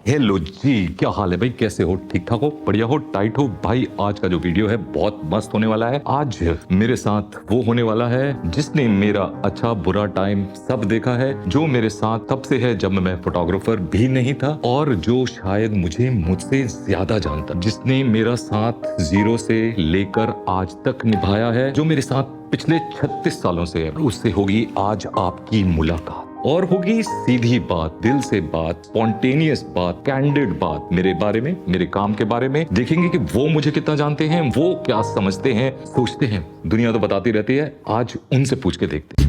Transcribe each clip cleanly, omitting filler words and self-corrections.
Hello जी, क्या हाल है भाई? कैसे हो? ठीक ठाक हो? बढ़िया हो? टाइट हो? भाई आज का जो वीडियो है बहुत मस्त होने वाला है। आज मेरे साथ वो होने वाला है जिसने मेरा अच्छा बुरा टाइम सब देखा है, जो मेरे साथ तब से है जब मैं फोटोग्राफर भी नहीं था, और जो शायद मुझे मुझसे ज्यादा जानता, जिसने मेरा साथ जीरो से लेकर आज तक निभाया है, जो मेरे साथ पिछले 36 सालों से है। उससे होगी आज आपकी मुलाकात, और होगी सीधी बात, दिल से बात, स्पॉन्टेनियस बात, कैंडिड बात मेरे बारे में, मेरे काम के बारे में। देखेंगे कि वो मुझे कितना जानते हैं, वो क्या समझते हैं, सोचते हैं। दुनिया तो बताती रहती है, आज उनसे पूछ के देखते हैं।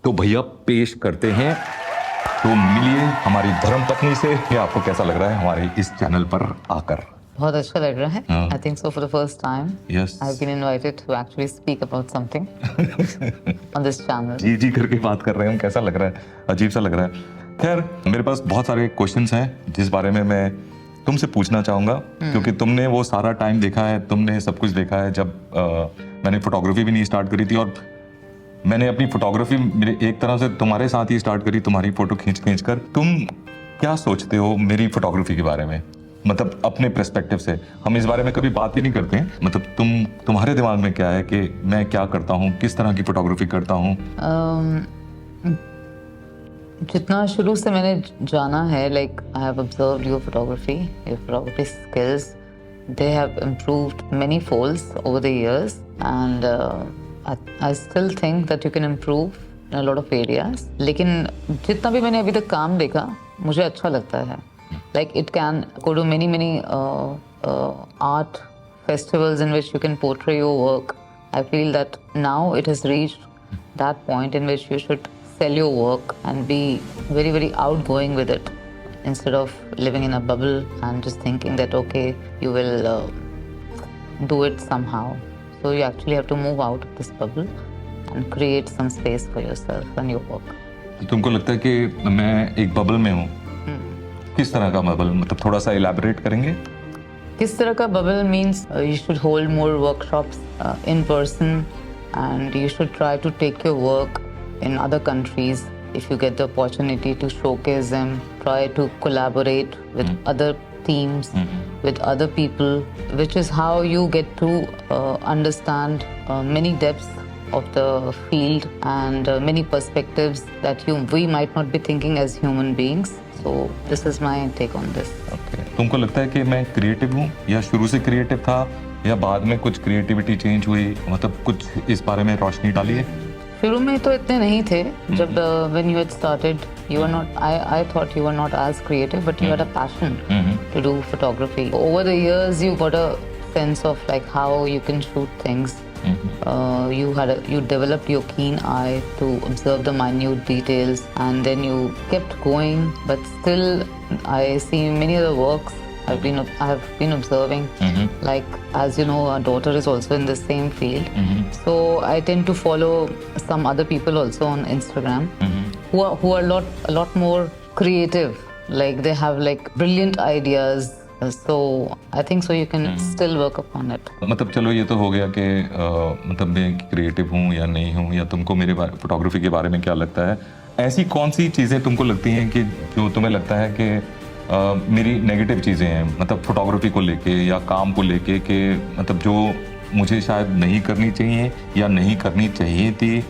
तो भैया पेश करते हैं, तो मिलिए हमारी धर्म पत्नी से। ये आपको कैसा लग रहा है हमारे इस चैनल पर आकर? बहुत अच्छा लग रहा है। I think so for the first time Yes. I've been invited to actually speak about something on this channel. जी जी करके बात कर रहे हैं हम। कैसा लग रहा है? अजीब सा लग रहा है। खैर, मेरे पास बहुत सारे क्वेश्चंस हैं जिस बारे में मैं तुमसे पूछना चाहूंगा, क्योंकि तुमने वो सारा टाइम देखा है, तुमने सब कुछ देखा है जब मैंने फोटोग्राफी भी नहीं स्टार्ट करी थी, और मैंने अपनी फोटोग्राफी मेरे एक तरह से तुम्हारे साथ ही स्टार्ट करी, तुम्हारी फोटो खींच कर। तुम क्या सोचते हो मेरी फोटोग्राफी के बारे में, मतलब अपने पर्सपेक्टिव से? हम इस बारे में कभी बात ही नहीं करते हैं। मतलब तुम्हारे दिमाग में क्या है कि मैं क्या करता हूँ, किस तरह की फोटोग्राफी करता हूँ? जितना शुरू से मैंने जाना है, like I have observed your photography skills, they have improved many folds over the years, and I still think that you can improve in a lot of areas. लेकिन जितना भी मैंने अभी तक काम देखा, मुझे अच्छा लगता है। Like it can go to many art festivals in which you can portray your work. I feel that now it has reached that point in which you should sell your work and be very outgoing with it, instead of living in a bubble and just thinking that okay, you will do it somehow. So you actually have to move out of this bubble and create some space for yourself and your work. तुमको लगता है कि मैं एक bubble में हूँ? किस तरह का बबल, मतलब थोड़ा सा इलैबोरेट करेंगे? किस तरह का bubble means you should hold more workshops in person, and you should try to take your work in other countries if you get the opportunity to showcase them. Try to collaborate with other teams, with other people, which is how you get to understand many depths of the field and many perspectives that we might not be thinking as human beings. So this is my take on this. Okay. तुमको लगता है कि मैं creative हूँ, या शुरू से creative था, या बाद में कुछ क्रिएटिविटी चेंज हुई? मतलब कुछ इस बारे में रोशनी डालिए। शुरू में तो इतने नहीं थे। जब when you had started, you were not. I thought you were not as creative, but you had a passion to do photography. Over the years, you got a sense of like how you can shoot things. You developed your keen eye to observe the minute details, and then you kept going. But still, I see many other works I have been observing. Like, as you know, our daughter is also in the same field. So I tend to follow some other people also on Instagram who are a lot more creative. Like they have like brilliant ideas. So I think so you can still work upon it. मतलब चलो ये तो हो गया कि मतलब मैं creative हूँ या नहीं हूँ, या तुमको मेरे फोटोग्राफी के बारे में क्या लगता है। ऐसी कौन सी चीज़ें तुमको लगती हैं कि जो तुम्हें लगता है कि मेरी नेगेटिव चीज़ें हैं, मतलब फोटोग्राफी को लेके या काम को लेके, कि मतलब जो मुझे शायद नहीं करनी चाहिए या नहीं करनी चाहिए थी,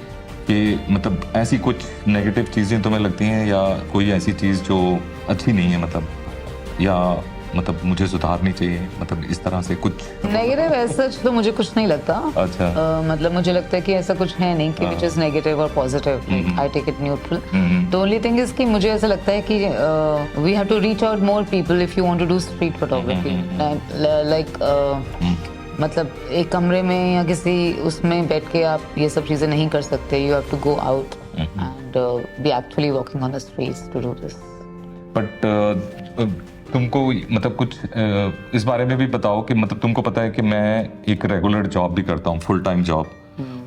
कि मतलब ऐसी कुछ नेगेटिव चीज़ें तुम्हें लगती हैं, या कोई ऐसी चीज़ जो अच्छी नहीं है, मतलब, या मतलब मुझे सुधारनी चाहिए, मतलब इस तरह से कुछ? नेगेटिव ऐसा तो मुझे कुछ नहीं लगता। अच्छा। मतलब मुझे लगता है कि ऐसा कुछ है नहीं कि विच इज नेगेटिव और positive. I take it neutral. The only thing is कि मुझे ऐसा लगता है कि we have to reach out more people if you want to do street photography. Like मतलब एक कमरे में या किसी उसमें बैठ के आप ये सब चीजें नहीं कर सकते। You have to go out and be actually working on the streets to do this. But तुमको मतलब कुछ इस बारे में भी बताओ कि मतलब तुमको पता है कि मैं एक रेगुलर जॉब भी करता हूँ, फुल टाइम जॉब,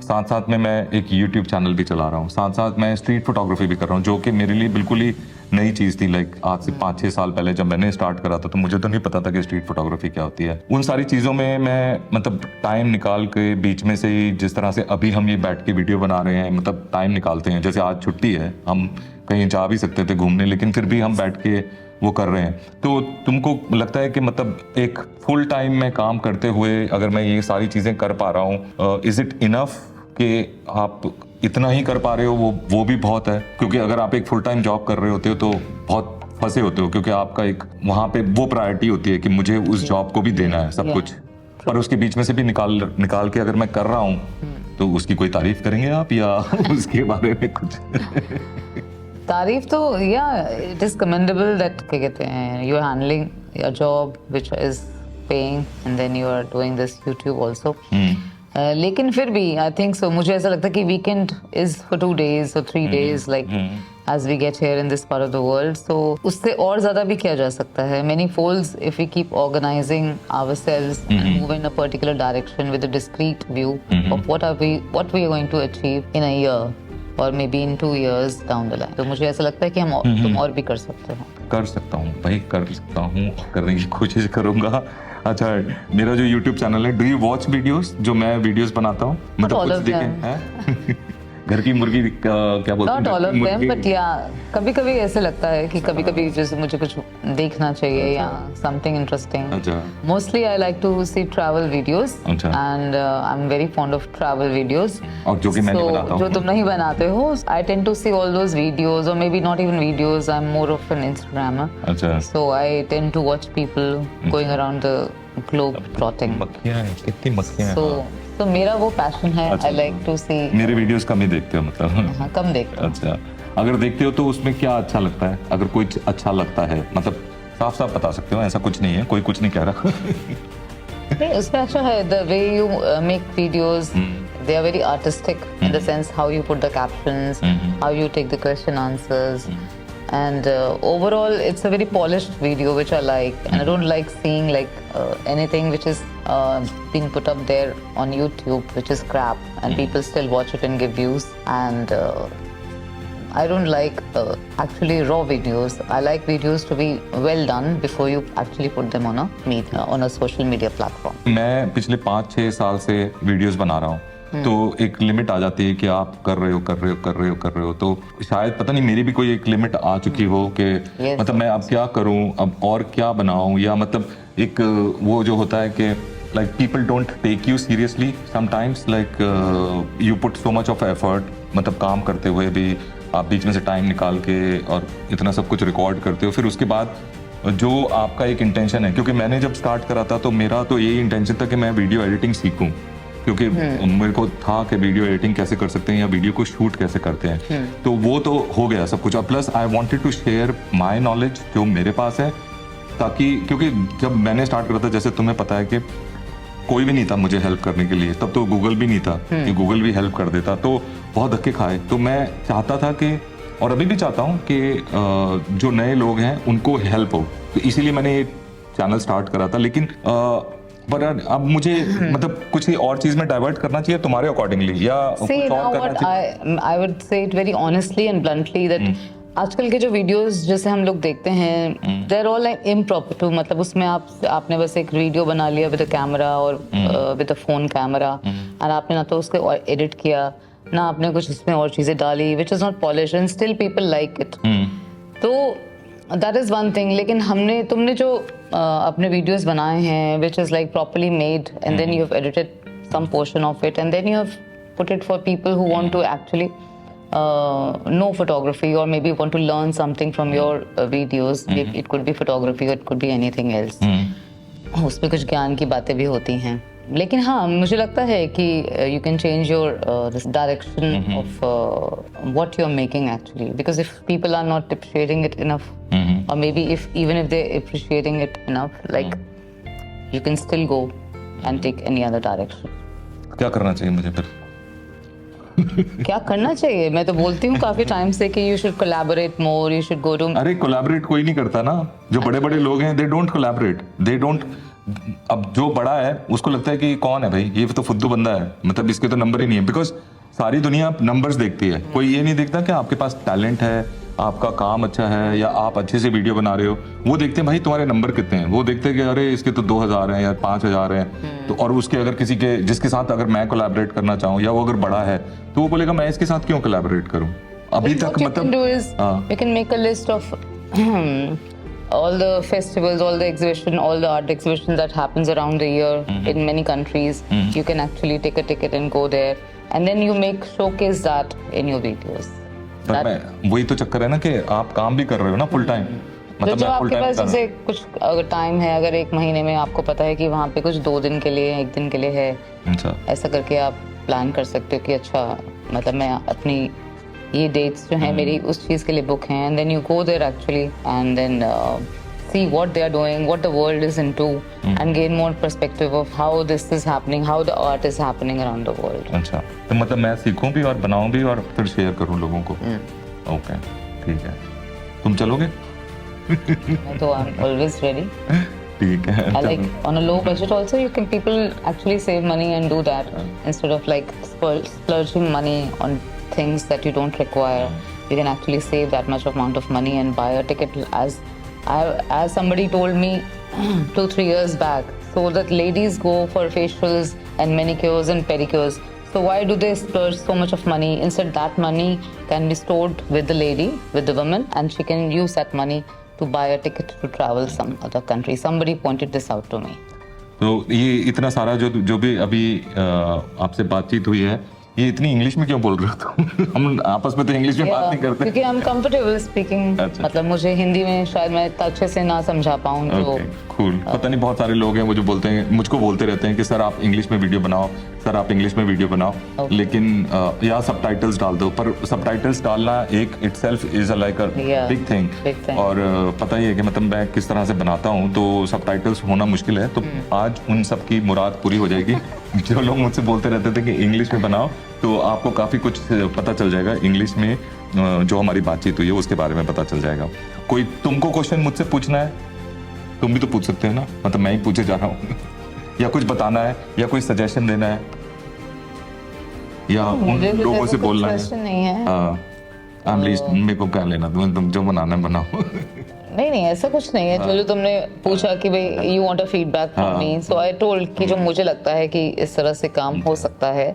साथ साथ में मैं एक यूट्यूब चैनल भी चला रहा हूँ, साथ साथ मैं स्ट्रीट फोटोग्राफी भी कर रहा हूँ, जो कि मेरे लिए बिल्कुल ही नई चीज़ थी। लाइक आज से 5-6 साल पहले जब मैंने स्टार्ट करा था तो मुझे तो नहीं पता था कि स्ट्रीट फोटोग्राफी क्या होती है। उन सारी चीज़ों में मैं मतलब टाइम निकाल के बीच में से ही, जिस तरह से अभी हम ये बैठ के वीडियो बना रहे हैं, मतलब टाइम निकालते हैं। जैसे आज छुट्टी है, हम कहीं जा भी सकते थे घूमने, लेकिन फिर भी हम बैठ के वो कर रहे हैं। तो तुमको लगता है कि मतलब एक फुल टाइम में काम करते हुए अगर मैं ये सारी चीज़ें कर पा रहा हूँ, इज़ इट इनफ कि आप इतना ही कर पा रहे हो? वो भी बहुत है, क्योंकि अगर आप एक फुल टाइम जॉब कर रहे होते हो तो बहुत फंसे होते हो, क्योंकि आपका एक वहाँ पे वो प्रायोरिटी होती है कि मुझे उस जॉब को भी देना है सब कुछ, पर उसके बीच में से भी निकाल के अगर मैं कर रहा हूँ तो उसकी कोई तारीफ करेंगे आप या उसके बारे में कुछ? तारीफ तो या इट इज कमेंडेबल दैट क्या कहते हैं, you are handling your job which is paying and then you are doing this YouTube also. लेकिन फिर भी आई थिंक सो, मुझे ऐसा लगता है कि वीकेंड इज फॉर 2 days और 3 days like as we get here in this part of the world, so उससे और ज़्यादा भी किया जा सकता है। Many folds if we keep organizing ourselves and move in a particular direction with a discrete view of what we are going to achieve in a year or maybe in 2 years down the line. तो मुझे ऐसा लगता है कि तुम और भी कर सकते हो। कर सकता हूँ भाई, कर सकता हूँ, करने की कोशिश करूँगा। अच्छा, मेरा जो YouTube चैनल है, डू यू वॉच वीडियोस जो मैं वीडियोस बनाता हूँ? मतलब कुछ देखे हैं? घर की मुर्गी क्या बोलते हैं? Not all of them, but yeah, कभी-कभी ऐसे लगता है कि कभी-कभी जैसे मुझे कुछ देखना चाहिए या something interesting. अच्छा। Mostly I like to see travel videos. अच्छा। And I'm very fond of travel videos. और जो कि मैं नहीं बनाता हूँ। जो तुम नहीं बनाते हो, I tend to see all those videos, or maybe not even videos. I'm more of an Instagrammer. अच्छा। So I tend to watch people going around the globe trotting. मक्खियाँ हैं, कितनी मक्खियाँ हैं। तो मेरा वो पैशन है। अच्छा। I like to see. मेरे वीडियोस कम ही देखते हो मतलब? हाँ, कम देखते हो। अच्छा, अगर देखते हो तो उसमें क्या अच्छा लगता है? अगर कुछ अच्छा लगता है मतलब साफ साफ बता सकते हो, ऐसा कुछ नहीं है, कोई कुछ नहीं कह रहा। नहीं, उसमें अच्छा है the way you make videos. They are very artistic in the sense how you put the captions, how you take the question answers. And overall it's a very polished video which I like, and I don't like seeing like anything which is being put up there on YouTube which is crap and people still watch it and give views. And I don't like actually raw videos. I like videos to be well done before you actually put them on a social media platform. मैं पिछले 5-6 साल से videos बना रहा हूँ, तो एक limit आ जाती है कि आप कर रहे हो, तो शायद पता नहीं मेरी भी कोई एक लिमिट आ चुकी हो कि मतलब मैं अब क्या करूं, अब और क्या बनाऊं, या मतलब एक वो जो होता है कि like people don't take you seriously sometimes, like you put so much of effort, मतलब काम करते हुए भी आप बीच में से टाइम निकाल के और इतना सब कुछ रिकॉर्ड करते हो, फिर उसके बाद जो आपका एक इंटेंशन है, क्योंकि मैंने जब स्टार्ट करा था तो मेरा तो यही इंटेंशन था कि मैं वीडियो एडिटिंग सीखूं, क्योंकि मेरे को था कि वीडियो एडिटिंग कैसे कर सकते हैं या वीडियो को शूट कैसे करते हैं, तो वो तो हो गया सब कुछ। Plus I wanted to share my knowledge जो मेरे पास है, ताकि क्योंकि जब मैंने स्टार्ट करा था, जैसे तुम्हें पता है कि कोई भी नहीं था मुझे हेल्प करने के लिए, तब तो गूगल भी नहीं था कि गूगल भी हेल्प कर देता, तो बहुत धक्के खाए। तो मैं चाहता था कि, और अभी भी चाहता हूँ कि जो नए लोग हैं उनको हेल्प हो, तो इसीलिए मैंने ये चैनल स्टार्ट करा था। लेकिन पर अब मुझे मतलब कुछ और चीज में डाइवर्ट करना चाहिए तुम्हारे अकॉर्डिंगली, या कुछ और करना चाहिए? I would say it very honestly and bluntly that आजकल के जो वीडियोस जैसे हम लोग देखते हैं, they're all like impromptu, मतलब उसमें आपने बस एक वीडियो बना लिया विद अ कैमरा और विद अ फोन कैमरा, और आपने ना तो उसको एडिट किया ना आपने कुछ उसमें और चीजें डाली, which is not polished and still people like it. तो that is one thing. लेकिन तुमने जो अपने वीडियोस बनाए हैं which is like properly made, and then you have edited some portion of it, and then you have put it for people who want to actually know photography or maybe want to learn something from your videos. It could be photography or it could be anything else. उसमें कुछ ज्ञान की बातें भी होती हैं, लेकिन हाँ मुझे लगता है कि you can change your this direction of what you're making actually, because if people are not appreciating it enough, or maybe even if they're appreciating it enough, like you can still go and take any other direction. क्या करना चाहिए मुझे फिर? क्या करना चाहिए? मैं तो बोलती हूँ काफी टाइम से कि you should collaborate more, you should go to. अरे कोलैबोरेट कोई नहीं करता ना, जो बड़े बड़े लोग हैं they don't collaborate, they don't. अब जो बड़ा है उसको लगता है कि कौन है भाई, ये तो फुद्दू बंदा है, मतलब इसके तो नंबर ही नहीं है, बिकॉज सारी दुनिया नंबर्स देखती है, कोई ये नहीं देखता कि आपके पास टैलेंट है, आपका काम अच्छा है या आप अच्छे से वीडियो बना रहे हो, वो देखते हैं भाई तुम्हारे नंबर कितने हैं, वो देखते हैं कि अरे इसके तो 2000 हैं या 5000 हैं, तो और उसके अगर किसी के जिसके साथ अगर मैं कोलैबोरेट करना चाहूँ या वो अगर बड़ा है तो वो बोलेगा मैं इसके साथ क्यों कोलैबोरेट करूँ अभी But तक what you can do is हाँ you can make a list of all the festivals, all the exhibition, all the art exhibitions that happens around the year in many countries. You can actually take a ticket and go there, and then you make showcase that in your videos. पर मैं वही तो चक्कर है ना कि आप काम भी कर रहे हो ना फुल टाइम, तो मतलब जब मैं फुल आपके टाइम पास जैसे कुछ अगर टाइम है, अगर एक महीने में आपको पता है कि वहाँ पे कुछ 2 दिन के लिए 1 दिन के लिए है, अच्छा ऐसा करके आप प्लान कर सकते हो कि अच्छा मतलब मैं अपनी ये डेट्स जो हैं मेरी उस चीज़ के लिए बुक हैं, and then you go there actually and then see what they are doing, what the world is into, and gain more perspective of how this is happening, how the art is happening around the world. अच्छा, तो मतलब मैं सीखूं भी और बनाऊं भी और फिर शेयर करूं लोगों को। ओके ठीक है, तुम चलोगे? So I'm always ready. ठीक है। I like on a low budget also people actually save money and do that instead of like splurging money on things that you don't require. You can actually save that much amount of money and buy a ticket as somebody told me 2-3 years back. So that ladies go for facials and manicures and pedicures. So why do they splurge so much of money? Instead, that money can be stored with the lady, with the woman, and she can use that money to buy a ticket to travel some other country. Somebody pointed this out to me. तो ये इतना सारा जो भी अभी आपसे बातचीत हुई है, ये इतनी इंग्लिश में क्यों बोल रहे हो तुम? हम आपस में तो इंग्लिश में बात नहीं करते। क्योंकि I'm comfortable speaking. अच्छा। मतलब मुझे हिंदी में शायद मैं इतना अच्छे से ना समझा पाऊँ तो कूल। पता नहीं बहुत सारे लोग हैं वो जो बोलते हैं, मुझको बोलते रहते हैं कि सर आप इंग्लिश में वीडियो बनाओ, सर आप इंग्लिश में वीडियो बनाओ, लेकिन या सबटाइटल्स डाल दो, पर सबटाइटल्स डालना एक itself is like a big thing. और पता ही है कि मतलब मैं किस तरह से बनाता हूँ, तो सबटाइटल्स होना मुश्किल है। तो आज उन सब की मुराद पूरी हो जाएगी। जो लोग मुझसे बोलते रहते थे कि इंग्लिश में बनाओ, तो आपको काफ़ी कुछ पता चल जाएगा इंग्लिश में। जो हमारी बातचीत हुई है उसके बारे में पता चल जाएगा। कोई तुमको क्वेश्चन मुझसे पूछना है, तुम भी तो पूछ सकते हो ना, मतलब मैं ही पूछे जा रहा हूँ। या कुछ बताना है या कोई सजेशन देना है या उन लोगों से बोलना है। हाँ, मेरे को क्या लेना, तुम जो बनाना है बनाओ। नहीं ऐसा कुछ नहीं है। जो तुमने पूछा कि भाई you want a feedback from me, so I told कि जो मुझे लगता है कि इस तरह से काम हो सकता है।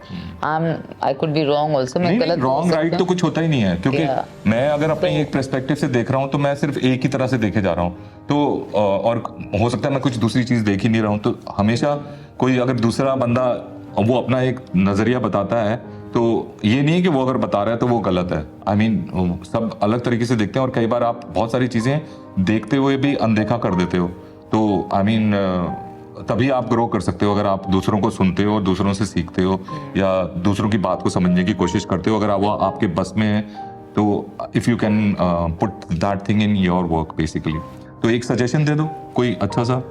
I could be wrong also, मैं गलत रॉन्ग राइट तो कुछ होता ही नहीं है, क्योंकि मैं अगर अपने एक पर्सपेक्टिव से देख रहा हूँ तो मैं सिर्फ एक ही तरह से देखे जा रहा हूँ, तो और हो सकता है मैं कुछ दूसरी चीज देख ही नहीं रहा हूँ। तो हमेशा कोई अगर दूसरा बंदा वो अपना एक नजरिया बताता है, तो ये नहीं है कि वो अगर बता रहा है तो वो गलत है। आई मीन सब अलग तरीके से देखते हैं, और कई बार आप बहुत सारी चीजें देखते हुए भी अनदेखा कर देते हो। तो आई मीन तभी आप ग्रो कर सकते हो अगर आप दूसरों को सुनते हो और दूसरों से सीखते हो या दूसरों की बात को समझने की कोशिश करते हो। अगर वो आपके बस में है तो if you can put that thing in your work basically. तो एक सजेशन दे दो कोई अच्छा सा।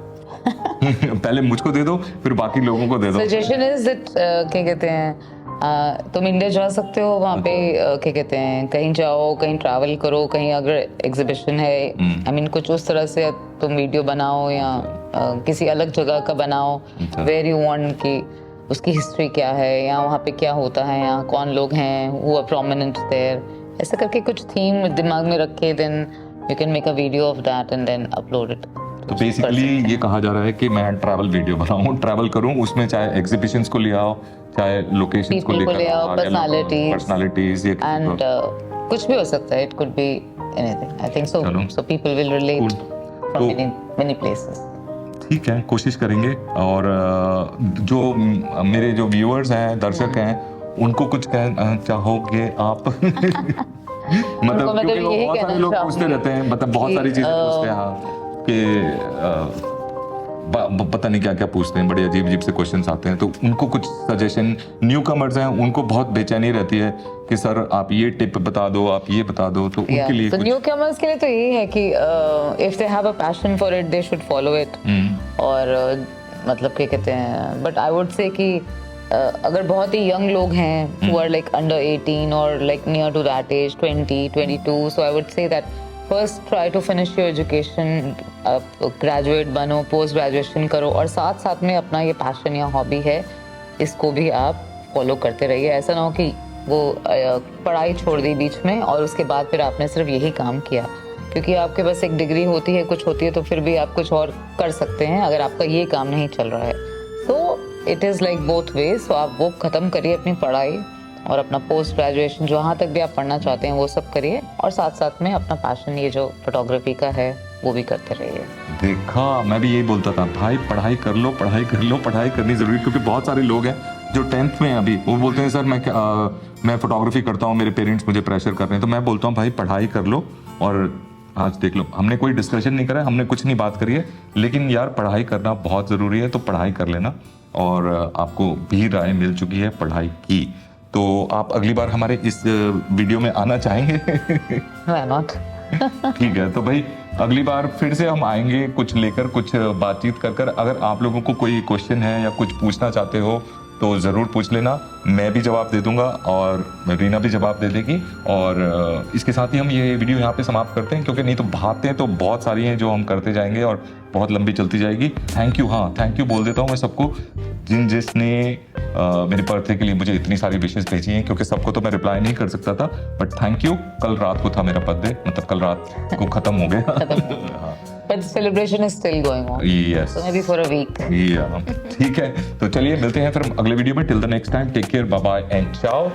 पहले मुझको दे दो, फिर बाकी लोगों को दे दो। सजेशन इज दैट क्या कहते हैं, तुम इंडिया जा सकते हो, वहाँ पे क्या कहते हैं कहीं जाओ, कहीं ट्रैवल करो, कहीं अगर एग्जीबिशन है, आई मीन कुछ उस तरह से तुम वीडियो बनाओ या किसी अलग जगह का बनाओ वेयर यू वांट कि उसकी हिस्ट्री क्या है या वहाँ पे क्या होता है, यहाँ कौन लोग हैं, हु आर प्रोमिनेंट देयर, ऐसा करके कुछ थीम दिमाग में रख के then you can make a video of that and then upload it. तो बेसिकली ये कहा जा रहा है कि मैं ट्रैवल वीडियो बनाऊं, ट्रैवल करूं, उसमें चाहे एग्जीबिशंस को ले आओ, चाहे लोकेशंस को लेकर आओ, पर्सनालिटीज एंड कुछ भी हो सकता है। It could be anything, I think so. So people will relate from many places. ठीक है, कोशिश करेंगे। और जो मेरे जो व्यूअर्स हैं, दर्शक हैं, उनको कुछ कहना चाहोगे आप? मतलब क्योंकि बहुत सारे लोग पूछते रहते हैं, मतलब बहुत सारी चीजें पूछते हैं। हाँ कि पता नहीं क्या क्या पूछते हैं, बड़े अजीब अजीब से क्वेश्चंस आते हैं। तो उनको कुछ सजेशन, न्यू कमर्स हैं, उनको बहुत बेचैनी रहती है कि सर आप ये टिप बता दो, आप ये बता दो। तो उनके लिए न्यू कमर्स के लिए तो यही है कि if they have a passion for it they should follow it. और मतलब क्या कहते हैं, बट आई वुड से कि अगर बहुत ही यंग लोग हैं हु आर लाइक अंडर 18 और like near to that age 20, 22, so I would say that first try to finish your education, graduate बनो, पोस्ट ग्रेजुएशन करो, और साथ साथ में अपना ये पैशन या हॉबी है इसको भी आप फॉलो करते रहिए। ऐसा ना हो कि वो पढ़ाई छोड़ दी बीच में और उसके बाद फिर आपने सिर्फ यही काम किया? क्योंकि आपके पास एक डिग्री होती है, कुछ होती है, तो फिर भी आप कुछ और कर सकते हैं अगर आपका ये काम नहीं चल रहा है। तो it is like both ways. तो आप वो ख़त्म करिए अपनी पढ़ाई और अपना पोस्ट ग्रेजुएशन जहाँ तक भी आप पढ़ना चाहते हैं वो सब करिए, और साथ साथ में अपना पैशन ये जो फोटोग्राफी का है वो भी करते रहिए। देखा, मैं भी यही बोलता था भाई, पढ़ाई कर लो, पढ़ाई कर लो, पढ़ाई करनी ज़रूरी है। क्योंकि बहुत सारे लोग हैं जो 10th में हैं अभी, वो बोलते हैं सर मैं फोटोग्राफी करता हूँ, मेरे पेरेंट्स मुझे प्रेशर कर रहे हैं। तो मैं बोलता हूँ भाई पढ़ाई कर लो। और आज देख लो, हमने कोई डिस्कशन नहीं करा, हमने कुछ नहीं बात करी है, लेकिन यार पढ़ाई करना बहुत ज़रूरी है, तो पढ़ाई कर लेना। और आपको भी राय मिल चुकी है पढ़ाई की, तो आप अगली बार हमारे इस वीडियो में आना चाहेंगे? Why not? ठीक है, तो भाई अगली बार फिर से हम आएंगे कुछ लेकर, कुछ बातचीत कर कर। अगर आप लोगों को कोई क्वेश्चन है या कुछ पूछना चाहते हो तो ज़रूर पूछ लेना, मैं भी जवाब दे दूंगा और रीना भी जवाब दे देगी। और इसके साथ ही हम ये वीडियो यहाँ पे समाप्त करते हैं, क्योंकि नहीं तो बातें तो बहुत सारी हैं जो हम करते जाएंगे और बहुत लंबी चलती जाएगी। थैंक यू, हाँ थैंक यू बोल देता हूँ मैं सबको जिसने मेरे बर्थडे के लिए मुझे इतनी सारी विशेष भेजी हैं, क्योंकि सबको तो मैं रिप्लाई नहीं कर सकता था, बट थैंक यू। कल रात को था मेरा बर्थडे, मतलब कल रात को ख़त्म हो गया। But celebration is still going on. Yes. So maybe for a week. Yeah. ठीक है, तो चलिए मिलते हैं फिर अगले वीडियो में। Till the next time, take care, bye bye and ciao.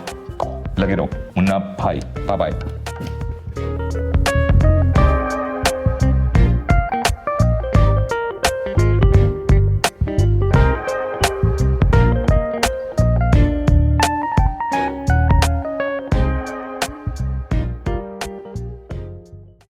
लगे रहो मुन्ना भाई, बाय बाय।